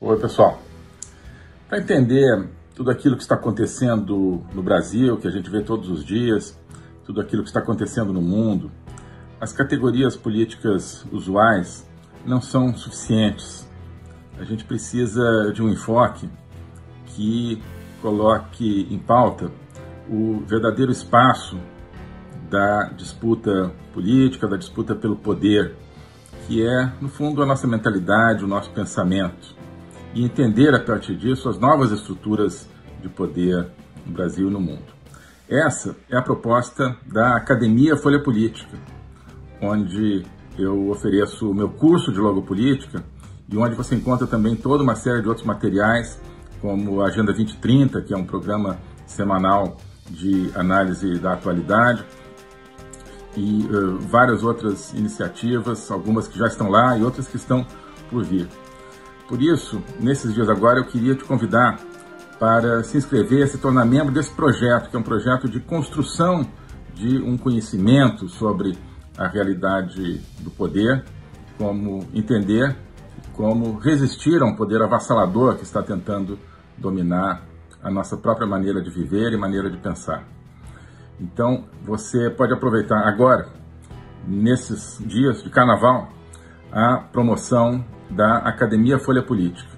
Oi, pessoal. Para entender tudo aquilo que está acontecendo no Brasil, que a gente vê todos os dias, tudo aquilo que está acontecendo no mundo, as categorias políticas usuais não são suficientes. A gente precisa de um enfoque que coloque em pauta o verdadeiro espaço da disputa política, da disputa pelo poder, que é, no fundo, a nossa mentalidade, o nosso pensamento, e entender a partir disso as novas estruturas de poder no Brasil e no mundo. Essa é a proposta da Academia Folha Política, onde eu ofereço o meu curso de Logopolítica e onde você encontra também toda uma série de outros materiais, como a Agenda 2030, que é um programa semanal de análise da atualidade, e várias outras iniciativas, algumas que já estão lá e outras que estão por vir. Por isso, nesses dias agora, eu queria te convidar para se inscrever, se tornar membro desse projeto, que é um projeto de construção de um conhecimento sobre a realidade do poder, como entender, como resistir a um poder avassalador que está tentando dominar a nossa própria maneira de viver e maneira de pensar. Então, você pode aproveitar agora, nesses dias de carnaval, a promoção da Academia Folha Política.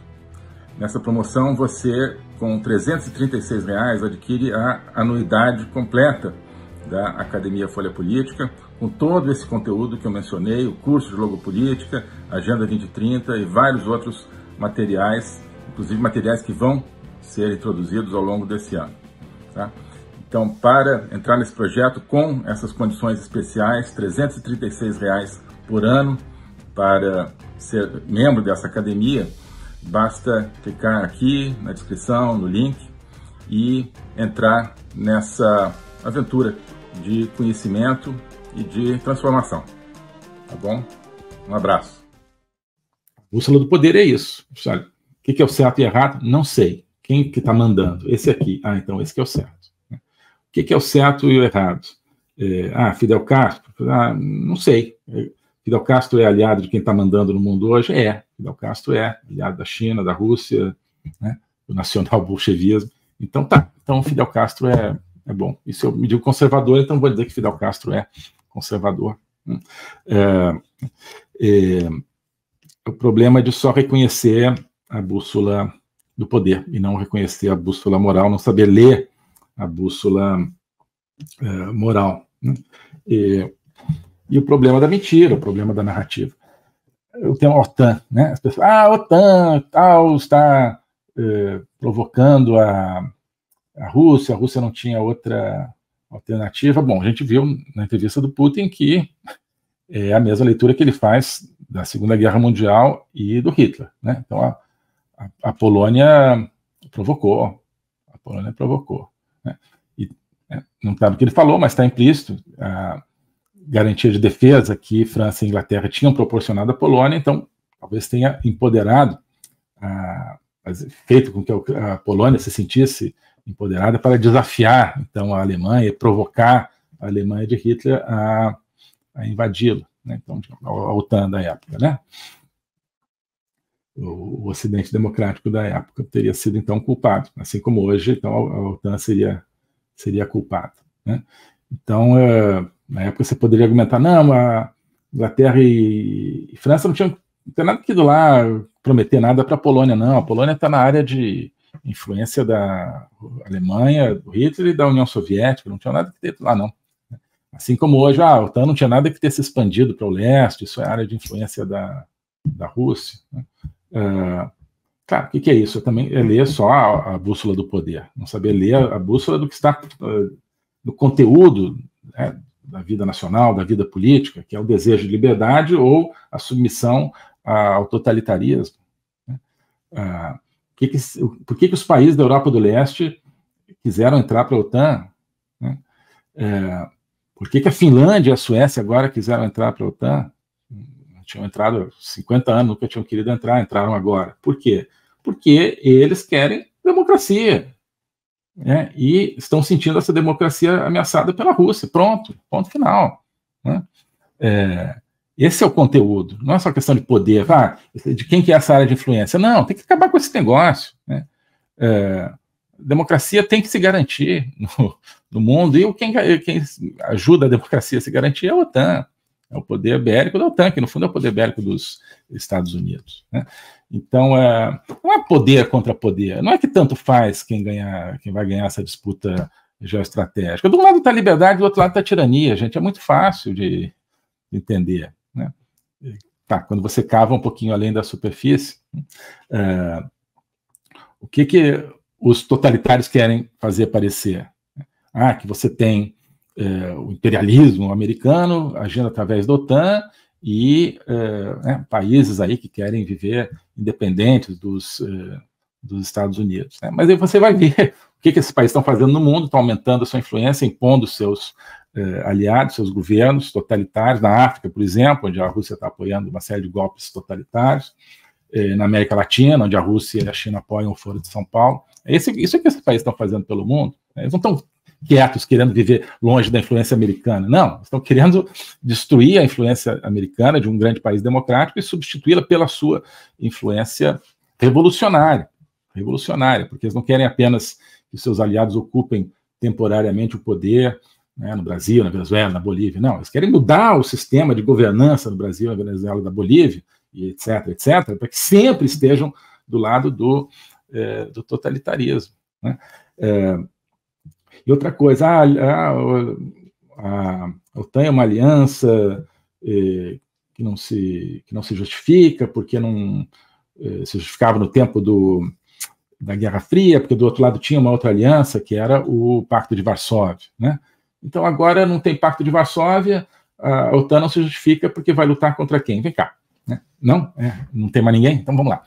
Nessa promoção, você, com R$ 336, adquire a anuidade completa da Academia Folha Política, com todo esse conteúdo que eu mencionei, o curso de Logopolítica, Agenda 2030 e vários outros materiais, inclusive materiais que vão ser introduzidos ao longo desse ano. Tá? Então, para entrar nesse projeto com essas condições especiais, R$ 336 por ano, para ser membro dessa academia, basta clicar aqui na descrição, no link, e entrar nessa aventura de conhecimento e de transformação. Tá bom? Um abraço. A bússola do poder é isso. Sabe? O que é o certo e errado? Não sei. Quem que está mandando? Esse aqui. Ah, então esse que é o certo. O que é o certo e o errado? Fidel Castro? Não sei. Fidel Castro é aliado de quem está mandando no mundo hoje? É. Fidel Castro é aliado da China, da Rússia, né, do nacional bolchevismo. Então tá. Então Fidel Castro é bom. E se eu me digo conservador, então vou dizer que Fidel Castro é conservador. O problema é de só reconhecer a bússola do poder e não reconhecer a bússola moral, não saber ler a bússola moral. Né? E o problema da mentira, o problema da narrativa. Eu tenho a OTAN, né? As pessoas, a OTAN tal, está provocando a Rússia não tinha outra alternativa. Bom, a gente viu na entrevista do Putin que é a mesma leitura que ele faz da Segunda Guerra Mundial e do Hitler. Né? Então, a Polônia provocou. Né? E, não sabe o que ele falou, mas está implícito a garantia de defesa que França e Inglaterra tinham proporcionado à Polônia, então talvez tenha empoderado, feito com que a Polônia se sentisse empoderada para desafiar então a Alemanha e provocar a Alemanha de Hitler a invadi-la, né? Então a OTAN da época, né? O Ocidente Democrático da época teria sido então culpado, assim como hoje então a OTAN seria culpada, né? Então na época você poderia argumentar, não, a Inglaterra e França não tem nada que ir lá prometer nada para a Polônia, não. A Polônia está na área de influência da Alemanha, do Hitler e da União Soviética, não tinha nada que ter lá, não. Assim como hoje, a OTAN não tinha nada que ter se expandido para o leste, isso é área de influência da Rússia. Né? Claro, o que é isso? Também é ler só a bússola do poder, não saber ler a bússola do que está no conteúdo, né, da vida nacional, da vida política, que é o desejo de liberdade ou a submissão ao totalitarismo. Né? Por que os países da Europa do Leste quiseram entrar para a OTAN? Né? Por que a Finlândia e a Suécia agora quiseram entrar para a OTAN? Não tinham entrado há 50 anos, nunca tinham querido entrar, entraram agora. Por quê? Porque eles querem democracia. Né? E estão sentindo essa democracia ameaçada pela Rússia. Pronto, ponto final. Né? Esse é o conteúdo, não é só questão de poder, de quem que é essa área de influência. Não, tem que acabar com esse negócio, né? Democracia tem que se garantir no mundo, e quem ajuda a democracia a se garantir é a OTAN, é o poder bélico da OTAN, que no fundo é o poder bélico dos Estados Unidos, né? Então, não é poder contra poder, não é que tanto faz quem vai ganhar essa disputa geoestratégica. Do lado está a liberdade, do outro lado está a tirania, gente, é muito fácil de entender, né? Tá, quando você cava um pouquinho além da superfície, o que os totalitários querem fazer parecer? Que você tem o imperialismo americano agindo através da OTAN e países aí que querem viver independentes dos Estados Unidos, né? Mas aí você vai ver o que esses países estão fazendo no mundo, estão aumentando a sua influência, impondo seus aliados, seus governos totalitários, na África, por exemplo, onde a Rússia está apoiando uma série de golpes totalitários, na América Latina, onde a Rússia e a China apoiam o Foro de São Paulo. Isso é que esses países estão fazendo pelo mundo, né? Eles não estão quietos, querendo viver longe da influência americana. Não, estão querendo destruir a influência americana de um grande país democrático e substituí-la pela sua influência revolucionária, porque eles não querem apenas que seus aliados ocupem temporariamente o poder, né, no Brasil, na Venezuela, na Bolívia. Não, eles querem mudar o sistema de governança no Brasil, na Venezuela, na Bolívia, e etc., para que sempre estejam do lado do totalitarismo, né? E outra coisa, a OTAN é uma aliança que não se justifica, porque não se justificava no tempo da Guerra Fria, porque do outro lado tinha uma outra aliança, que era o Pacto de Varsóvia, né? Então agora não tem Pacto de Varsóvia, a OTAN não se justifica porque vai lutar contra quem? Vem cá, né? Não tem mais ninguém? Então vamos lá.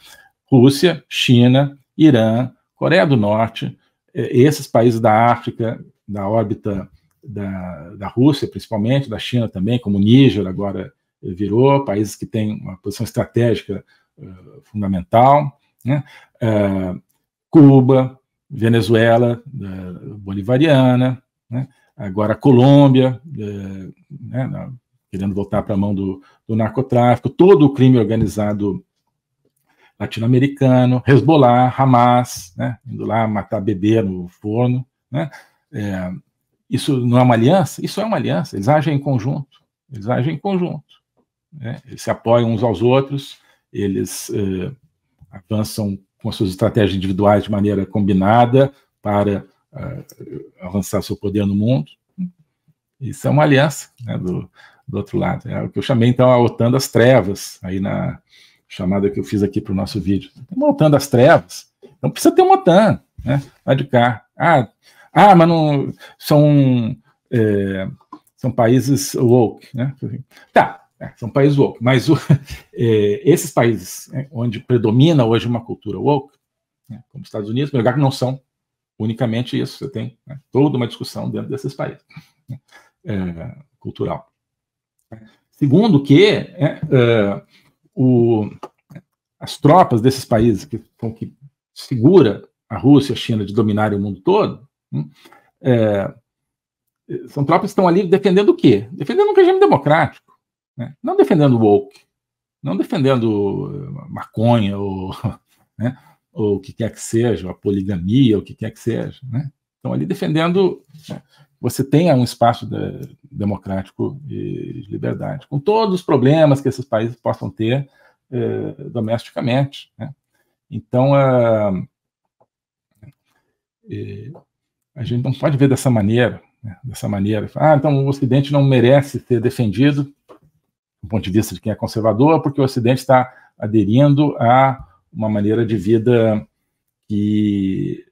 Rússia, China, Irã, Coreia do Norte, esses países da África, da órbita da Rússia, principalmente, da China também, como o Níger agora virou, países que têm uma posição estratégica fundamental, né? Cuba, Venezuela, bolivariana, né? Agora Colômbia, né? Querendo voltar para a mão do narcotráfico, todo o crime organizado latino-americano, Hezbollah, Hamas, né? Indo lá matar bebê no forno, né? Isso não é uma aliança? Isso é uma aliança, eles agem em conjunto, né? Eles se apoiam uns aos outros, eles avançam com as suas estratégias individuais de maneira combinada para avançar seu poder no mundo. Isso é uma aliança, né, do outro lado. É o que eu chamei, então, a OTAN das trevas, aí na chamada que eu fiz aqui para o nosso vídeo. Uma OTAN das trevas. Então precisa ter uma OTAN, né, lá de cá. Mas não são países woke, né? Tá, são países woke, mas esses países onde predomina hoje uma cultura woke, né, como os Estados Unidos, lugar que não são unicamente isso, você tem, né, toda uma discussão dentro desses países, né, cultural. Segundo que as tropas desses países que segura a Rússia e a China de dominarem o mundo todo, são tropas que estão ali defendendo o quê? Defendendo um regime democrático, né? Não defendendo o woke, não defendendo maconha né, ou o que quer que seja, a poligamia, o que quer que seja, né? Estão ali defendendo, né, você tenha um espaço democrático e de liberdade, com todos os problemas que esses países possam ter domesticamente, né? Então, a gente não pode ver dessa maneira, né? Então o Ocidente não merece ser defendido, do ponto de vista de quem é conservador, porque o Ocidente está aderindo a uma maneira de vida que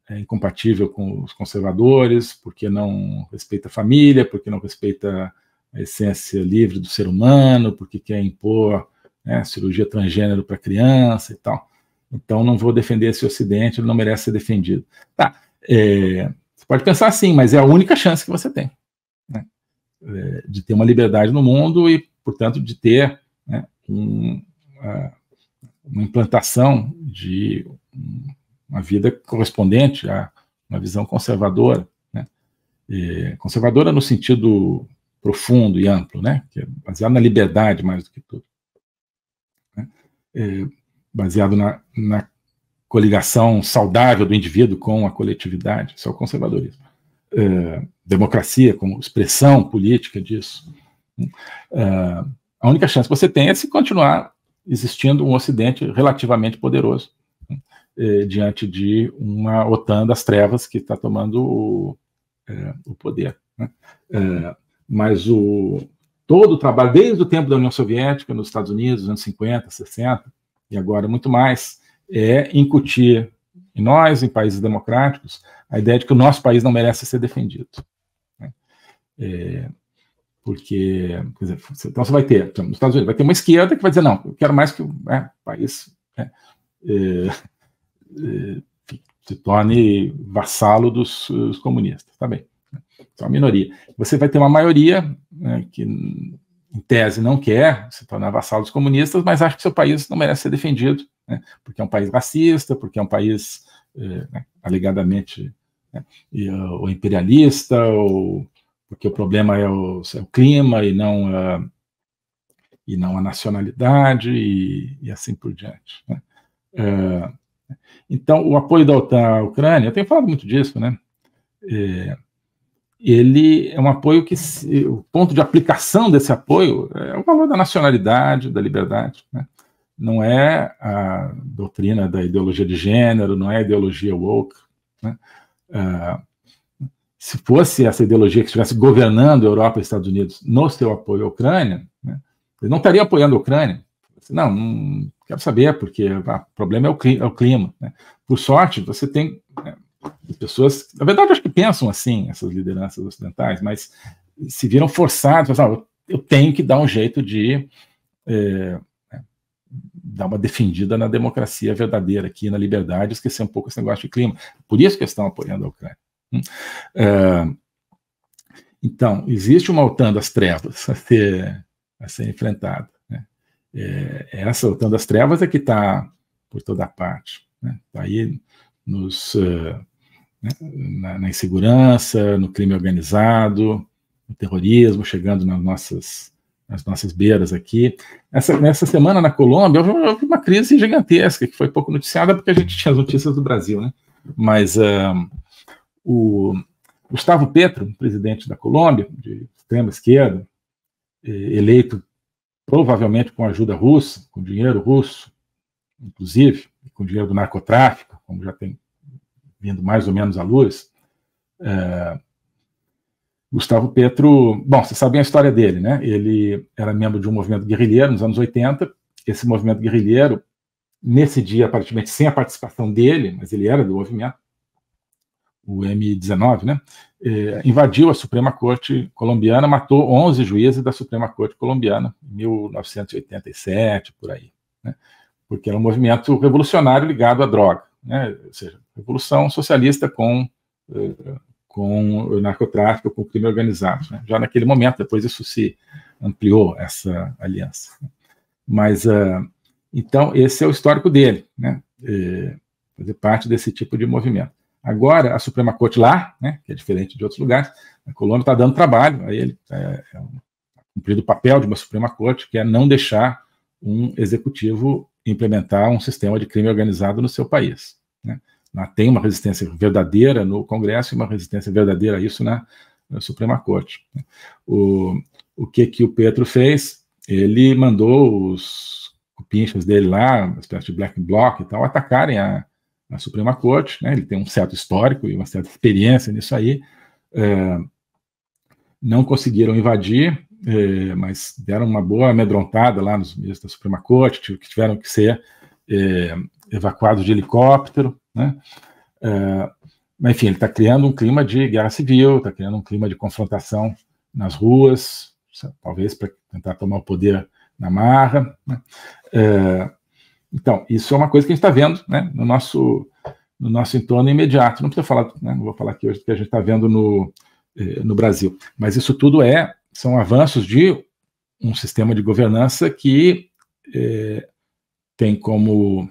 é incompatível com os conservadores, porque não respeita a família, porque não respeita a essência livre do ser humano, porque quer impor, né, cirurgia transgênero para criança e tal. Então não vou defender esse Ocidente, ele não merece ser defendido. Tá, você pode pensar assim, mas é a única chance que você tem, né, de ter uma liberdade no mundo e, portanto, de ter, né, uma implantação de uma vida correspondente a uma visão conservadora, né? Conservadora no sentido profundo e amplo, né? Que é baseado na liberdade mais do que tudo, né? Baseado na coligação saudável do indivíduo com a coletividade. Isso é o conservadorismo. Democracia como expressão política disso. A única chance que você tem é se continuar existindo um Ocidente relativamente poderoso, diante de uma OTAN das trevas que está tomando o poder, né? Mas todo o trabalho, desde o tempo da União Soviética, nos Estados Unidos, nos anos 50, 60, e agora muito mais, é incutir em nós, em países democráticos, a ideia de que o nosso país não merece ser defendido, né? Porque, quer dizer, então você vai ter, nos Estados Unidos, vai ter uma esquerda que vai dizer, não, eu quero mais que o país se torne vassalo dos comunistas, tá bem. Então, a minoria. Você vai ter uma maioria, né, que, em tese, não quer se tornar vassalo dos comunistas, mas acha que seu país não merece ser defendido, né, porque é um país racista, porque é um país, alegadamente, ou imperialista, ou porque o problema é o clima e não a nacionalidade e assim por diante, né? Então, o apoio da OTAN à Ucrânia, eu tenho falado muito disso, né? Ele é um apoio que, o ponto de aplicação desse apoio é o valor da nacionalidade, da liberdade, né? Não é a doutrina da ideologia de gênero, não é a ideologia woke, né? Se fosse essa ideologia que estivesse governando a Europa e os Estados Unidos no seu apoio à Ucrânia, né, eles não estariam apoiando a Ucrânia. Não quero saber, porque o problema é o clima, né? Por sorte, você tem pessoas, na verdade, acho que pensam assim, essas lideranças ocidentais, mas se viram forçados, eu tenho que dar um jeito de dar uma defendida na democracia verdadeira aqui, na liberdade, esquecer um pouco esse negócio de clima. Por isso que eles estão apoiando a Ucrânia. Então, existe uma OTAN das trevas a ser enfrentada, né? Essa OTAN das trevas é que está por toda parte, né? Está aí na insegurança, no crime organizado, no terrorismo, chegando nas nossas beiras aqui. Nessa semana na Colômbia houve uma crise gigantesca, que foi pouco noticiada porque a gente tinha as notícias do Brasil, né? Mas o Gustavo Petro, presidente da Colômbia, de extrema esquerda, eleito provavelmente com ajuda russa, com dinheiro russo, inclusive, com dinheiro do narcotráfico, como já tem vindo mais ou menos à luz. Gustavo Petro, bom, vocês sabem a história dele, né? Ele era membro de um movimento guerrilheiro nos anos 80. Esse movimento guerrilheiro, nesse dia, aparentemente sem a participação dele, mas ele era do movimento, o M19, né? Invadiu a Suprema Corte colombiana, matou 11 juízes da Suprema Corte colombiana, em 1987, por aí, né? Porque era um movimento revolucionário ligado à droga, né? Ou seja, revolução socialista com o narcotráfico, com o crime organizado, né? Já naquele momento, depois isso se ampliou, essa aliança. Mas, então, esse é o histórico dele, né? Fazer parte desse tipo de movimento. Agora, a Suprema Corte lá, né, que é diferente de outros lugares, a Colômbia está dando trabalho a ele, cumprido o papel de uma Suprema Corte, que é não deixar um executivo implementar um sistema de crime organizado no seu país, né? Tem uma resistência verdadeira no Congresso e uma resistência verdadeira a isso na Suprema Corte. O que o Petro fez? Ele mandou os cupinchas dele lá, uma espécie de black bloc e tal, atacarem a Suprema Corte, né? Ele tem um certo histórico e uma certa experiência nisso aí. Não conseguiram invadir, mas deram uma boa amedrontada lá nos ministros da Suprema Corte, que tiveram que ser evacuados de helicóptero, né? Mas, enfim, ele está criando um clima de guerra civil, está criando um clima de confrontação nas ruas, talvez para tentar tomar o poder na marra, né? Então, isso é uma coisa que a gente está vendo, né, no nosso entorno imediato. Não precisa falar, né, não vou falar aqui hoje do que a gente está vendo no Brasil, mas isso tudo são avanços de um sistema de governança que tem como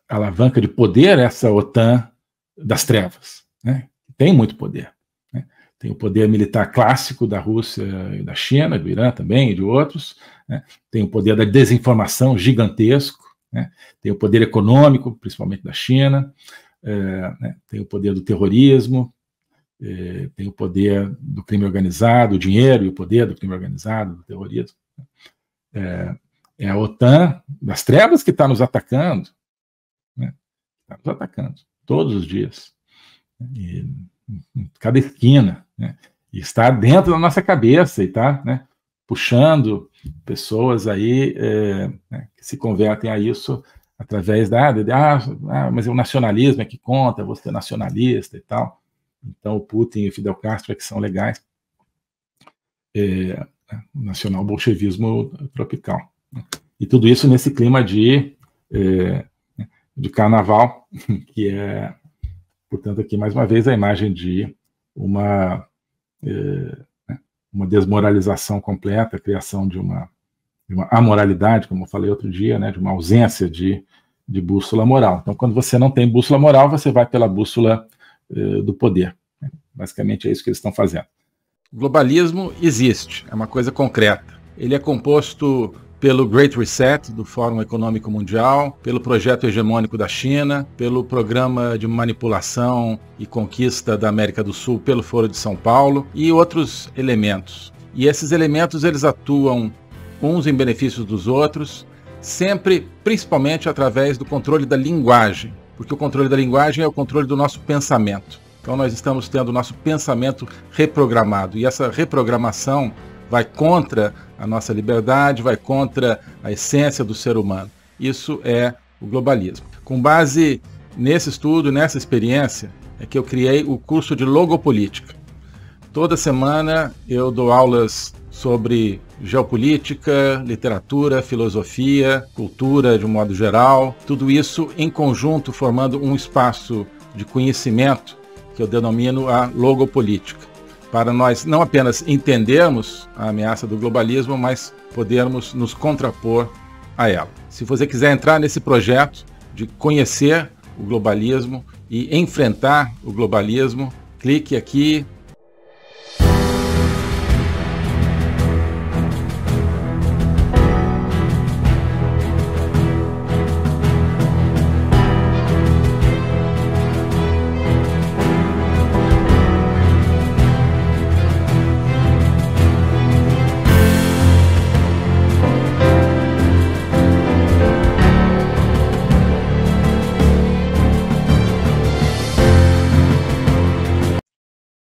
alavanca de poder essa OTAN das trevas, né? Tem muito poder, né? tem o poder militar clássico da Rússia e da China, do Irã também, e de outros, né? Tem o poder da desinformação gigantesco, né? Tem o poder econômico, principalmente da China, né? Tem o poder do terrorismo, tem o poder do crime organizado, o dinheiro e o poder do crime organizado, do terrorismo. É a OTAN das trevas que está nos atacando, né? Está nos atacando todos os dias, e, em cada esquina, né? E está dentro da nossa cabeça e está, né, puxando pessoas aí né, que se convertem a isso através mas o nacionalismo é que conta, você é nacionalista e tal. Então, o Putin e o Fidel Castro é que são legais. O nacional-bolchevismo tropical. E tudo isso nesse clima de carnaval, que é, portanto, aqui mais uma vez a imagem de uma desmoralização completa, a criação de uma amoralidade, como eu falei outro dia, né, de uma ausência de bússola moral. Então, quando você não tem bússola moral, você vai pela bússola do poder. Basicamente é isso que eles estão fazendo. O globalismo existe, é uma coisa concreta. Ele é composto pelo Great Reset, do Fórum Econômico Mundial, pelo projeto hegemônico da China, pelo programa de manipulação e conquista da América do Sul pelo Foro de São Paulo e outros elementos. E esses elementos eles atuam uns em benefício dos outros, sempre, principalmente através do controle da linguagem, porque o controle da linguagem é o controle do nosso pensamento. Então nós estamos tendo o nosso pensamento reprogramado, e essa reprogramação vai contra a nossa liberdade, vai contra a essência do ser humano. Isso é o globalismo. Com base nesse estudo, nessa experiência, é que eu criei o curso de Logopolítica. Toda semana eu dou aulas sobre geopolítica, literatura, filosofia, cultura de um modo geral, tudo isso em conjunto formando um espaço de conhecimento que eu denomino a logopolítica, para nós não apenas entendermos a ameaça do globalismo, mas podermos nos contrapor a ela. Se você quiser entrar nesse projeto de conhecer o globalismo e enfrentar o globalismo, clique aqui.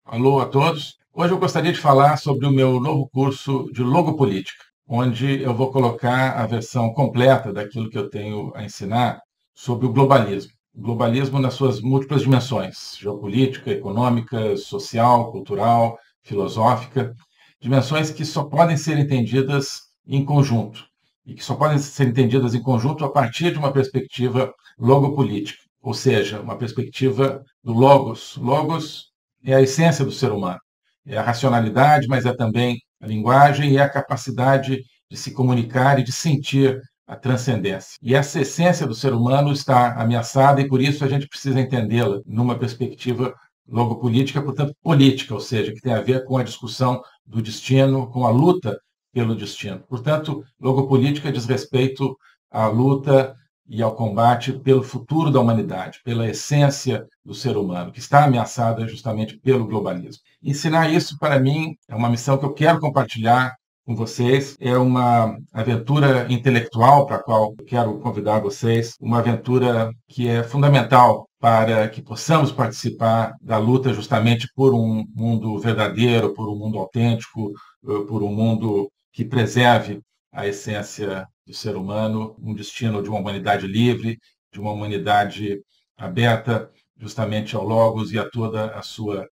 Alô a todos. Hoje eu gostaria de falar sobre o meu novo curso de Logopolítica, onde eu vou colocar a versão completa daquilo que eu tenho a ensinar sobre o globalismo. O globalismo nas suas múltiplas dimensões, geopolítica, econômica, social, cultural, filosófica, dimensões que só podem ser entendidas em conjunto, e que só podem ser entendidas em conjunto a partir de uma perspectiva logopolítica, ou seja, uma perspectiva do logos. Logos é a essência do ser humano, é a racionalidade, mas é também a linguagem e a capacidade de se comunicar e de sentir a transcendência. E essa essência do ser humano está ameaçada e por isso a gente precisa entendê-la numa perspectiva logopolítica, portanto política, ou seja, que tem a ver com a discussão do destino, com a luta pelo destino. Portanto, logopolítica diz respeito à luta e ao combate pelo futuro da humanidade, pela essência do ser humano, que está ameaçada justamente pelo globalismo. Ensinar isso, para mim, é uma missão que eu quero compartilhar com vocês, é uma aventura intelectual para a qual eu quero convidar vocês, uma aventura que é fundamental para que possamos participar da luta justamente por um mundo verdadeiro, por um mundo autêntico, por um mundo que preserve a essência do ser humano, um destino de uma humanidade livre, de uma humanidade aberta justamente ao logos e a toda a sua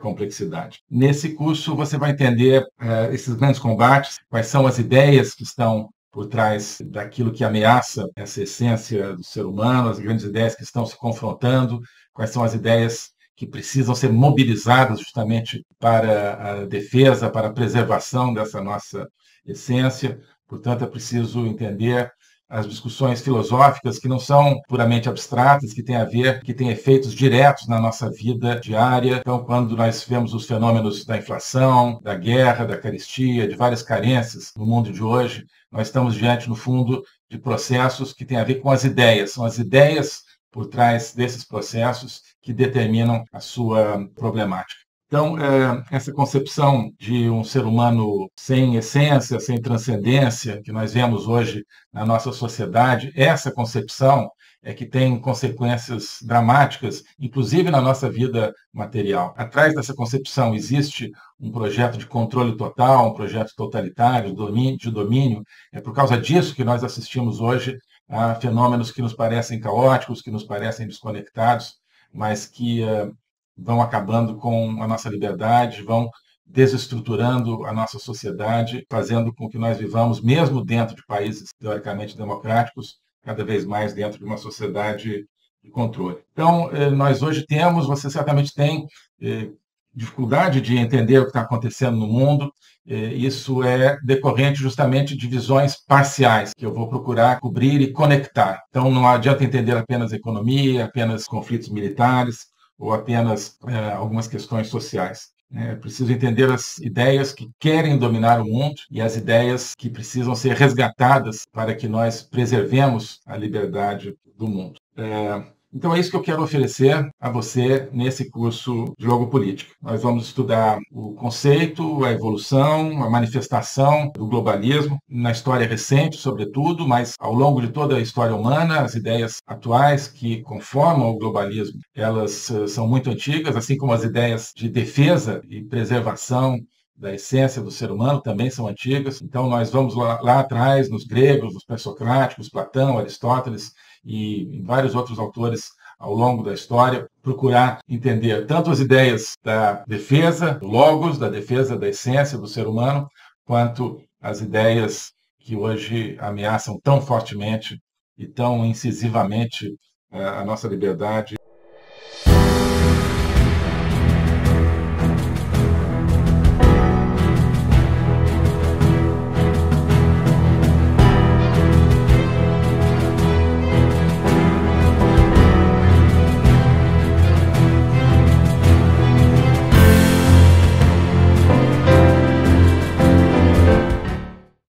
complexidade. Nesse curso você vai entender esses grandes combates, quais são as ideias que estão por trás daquilo que ameaça essa essência do ser humano, as grandes ideias que estão se confrontando, quais são as ideias que precisam ser mobilizadas justamente para a defesa, para a preservação dessa nossa essência. Portanto, é preciso entender as discussões filosóficas que não são puramente abstratas, que têm a ver, que têm efeitos diretos na nossa vida diária. Então, quando nós vemos os fenômenos da inflação, da guerra, da carestia, de várias carências no mundo de hoje, nós estamos diante, no fundo, de processos que têm a ver com as ideias. São as ideias por trás desses processos que determinam a sua problemática. Então, essa concepção de um ser humano sem essência, sem transcendência, que nós vemos hoje na nossa sociedade, essa concepção é que tem consequências dramáticas, inclusive na nossa vida material. Atrás dessa concepção existe um projeto de controle total, um projeto totalitário, de domínio. É por causa disso que nós assistimos hoje a fenômenos que nos parecem caóticos, que nos parecem desconectados, mas que vão acabando com a nossa liberdade, vão desestruturando a nossa sociedade, fazendo com que nós vivamos, mesmo dentro de países teoricamente democráticos, cada vez mais dentro de uma sociedade de controle. Então, nós hoje temos, você certamente tem, dificuldade de entender o que está acontecendo no mundo. Isso é decorrente justamente de visões parciais, que eu vou procurar cobrir e conectar. Então, não adianta entender apenas a economia, apenas conflitos militares, ou apenas algumas questões sociais. É preciso entender as ideias que querem dominar o mundo e as ideias que precisam ser resgatadas para que nós preservemos a liberdade do mundo. Então é isso que eu quero oferecer a você nesse curso de Logopolítica. Nós vamos estudar o conceito, a evolução, a manifestação do globalismo, na história recente, sobretudo, mas ao longo de toda a história humana, as ideias atuais que conformam o globalismo, elas são muito antigas, assim como as ideias de defesa e preservação da essência do ser humano também são antigas. Então nós vamos lá atrás, nos gregos, nos pré-socráticos, Platão, Aristóteles, e vários outros autores ao longo da história, procurar entender tanto as ideias da defesa do logos, da defesa da essência do ser humano, quanto as ideias que hoje ameaçam tão fortemente e tão incisivamente a nossa liberdade